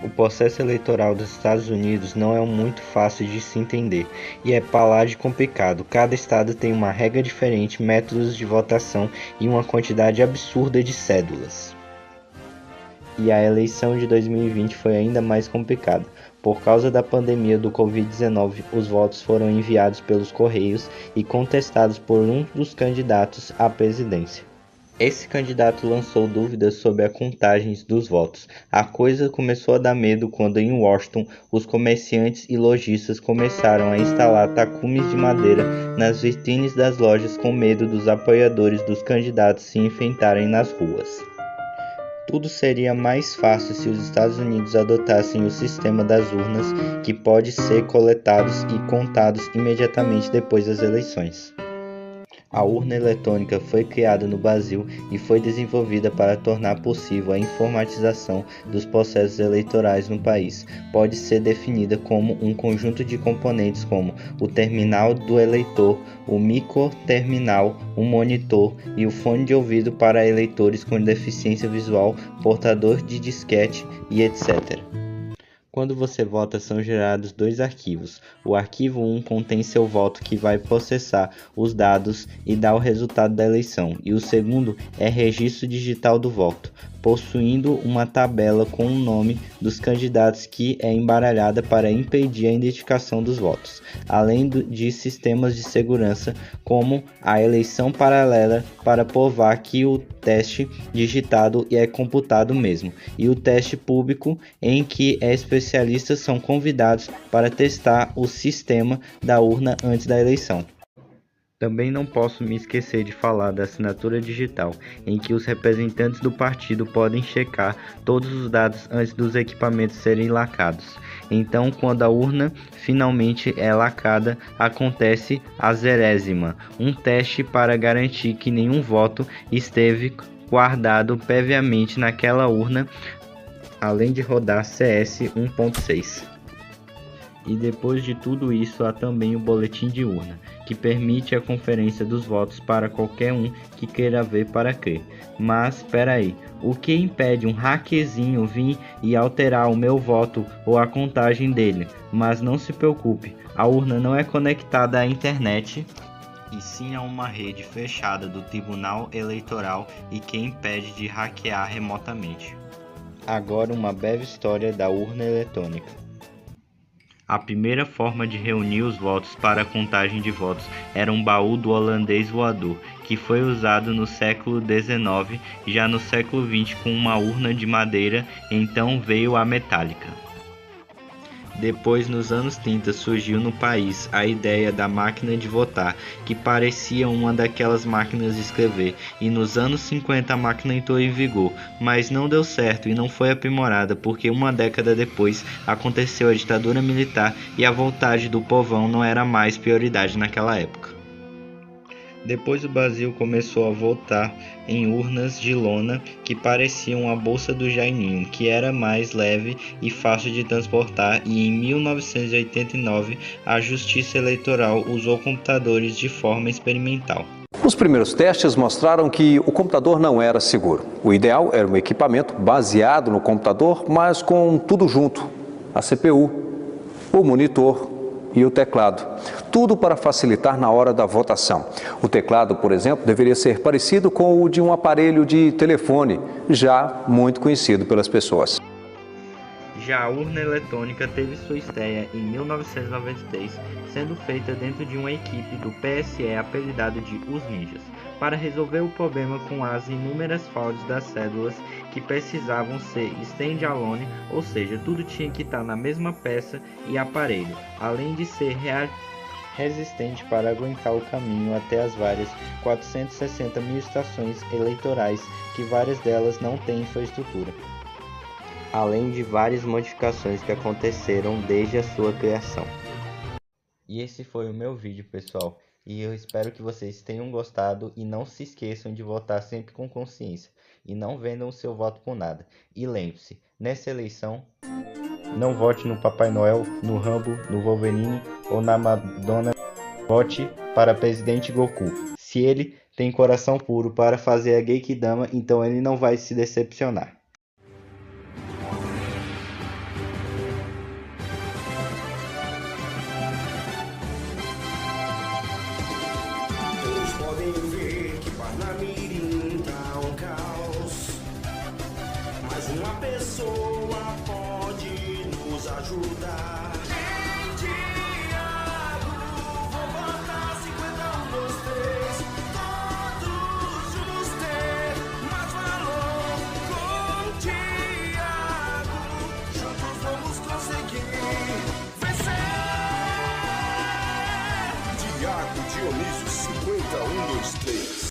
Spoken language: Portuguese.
O processo eleitoral dos Estados Unidos não é muito fácil de se entender e é para lá de complicado. Cada estado tem uma regra diferente, métodos de votação e uma quantidade absurda de cédulas. E a eleição de 2020 foi ainda mais complicada. Por causa da pandemia do Covid-19, os votos foram enviados pelos correios e contestados por um dos candidatos à presidência. Esse candidato lançou dúvidas sobre a contagem dos votos. A coisa começou a dar medo quando em Washington os comerciantes e lojistas começaram a instalar tacumes de madeira nas vitrines das lojas com medo dos apoiadores dos candidatos se enfrentarem nas ruas. Tudo seria mais fácil se os Estados Unidos adotassem o sistema das urnas, que pode ser coletados e contados imediatamente depois das eleições. A urna eletrônica foi criada no Brasil e foi desenvolvida para tornar possível a informatização dos processos eleitorais no país. Pode ser definida como um conjunto de componentes como o terminal do eleitor, o microterminal, o monitor e o fone de ouvido para eleitores com deficiência visual, portador de disquete e etc. Quando você vota, são gerados dois arquivos. O arquivo 1 contém seu voto, que vai processar os dados e dar o resultado da eleição, e o segundo é registro digital do voto, possuindo uma tabela com o nome dos candidatos que é embaralhada para impedir a identificação dos votos, além de sistemas de segurança como a eleição paralela para provar que o teste digitado é computado mesmo, e o teste público em que especialistas são convidados para testar o sistema da urna antes da eleição. Também não posso me esquecer de falar da assinatura digital, em que os representantes do partido podem checar todos os dados antes dos equipamentos serem lacrados. Então, quando a urna finalmente é lacrada, acontece a zerésima, um teste para garantir que nenhum voto esteve guardado previamente naquela urna, além de rodar CS 1.6. E depois de tudo isso, há também o boletim de urna, que permite a conferência dos votos para qualquer um que queira ver para crer. Mas espera aí, o que impede um hackerzinho vir e alterar o meu voto ou a contagem dele? Mas não se preocupe, a urna não é conectada à internet, e sim a uma rede fechada do Tribunal Eleitoral e que impede de hackear remotamente. Agora uma breve história da urna eletrônica. A primeira forma de reunir os votos para a contagem de votos era um baú do holandês voador, que foi usado no século XIX. Já no século XX, com uma urna de madeira, então veio a metálica. Depois, nos anos 30, surgiu no país a ideia da máquina de votar, que parecia uma daquelas máquinas de escrever, e nos anos 50 a máquina entrou em vigor, mas não deu certo e não foi aprimorada porque uma década depois aconteceu a ditadura militar e a vontade do povão não era mais prioridade naquela época. Depois o Brasil começou a votar em urnas de lona que pareciam a bolsa do Jaininho, que era mais leve e fácil de transportar, e em 1989 a Justiça Eleitoral usou computadores de forma experimental. Os primeiros testes mostraram que o computador não era seguro. O ideal era um equipamento baseado no computador, mas com tudo junto: a CPU, o monitor e o teclado. Tudo para facilitar na hora da votação. O teclado, por exemplo, deveria ser parecido com o de um aparelho de telefone, já muito conhecido pelas pessoas. Já a urna eletrônica teve sua estreia em 1993, sendo feita dentro de uma equipe do PSE apelidado de Os Ninjas, para resolver o problema com as inúmeras fraudes das cédulas que precisavam ser stand-alone, ou seja, tudo tinha que estar na mesma peça e aparelho, além de ser resistente para aguentar o caminho até as várias 460 mil estações eleitorais, que várias delas não têm infraestrutura, além de várias modificações que aconteceram desde a sua criação. E esse foi o meu vídeo, pessoal, e eu espero que vocês tenham gostado e não se esqueçam de votar sempre com consciência e não vendam o seu voto por nada. E lembre-se, nessa eleição, não vote no Papai Noel, no Rambo, no Wolverine ou na Madonna. Vote para presidente Goku. Se ele tem coração puro para fazer a Genkidama, então ele não vai se decepcionar. pessoa pode nos ajudar. Em Tiago, vou botar 51, 2, 3. Todos juntos ter mais valor. Com Tiago, juntos vamos conseguir vencer. Tiago Dionísio, 51, 2, 3.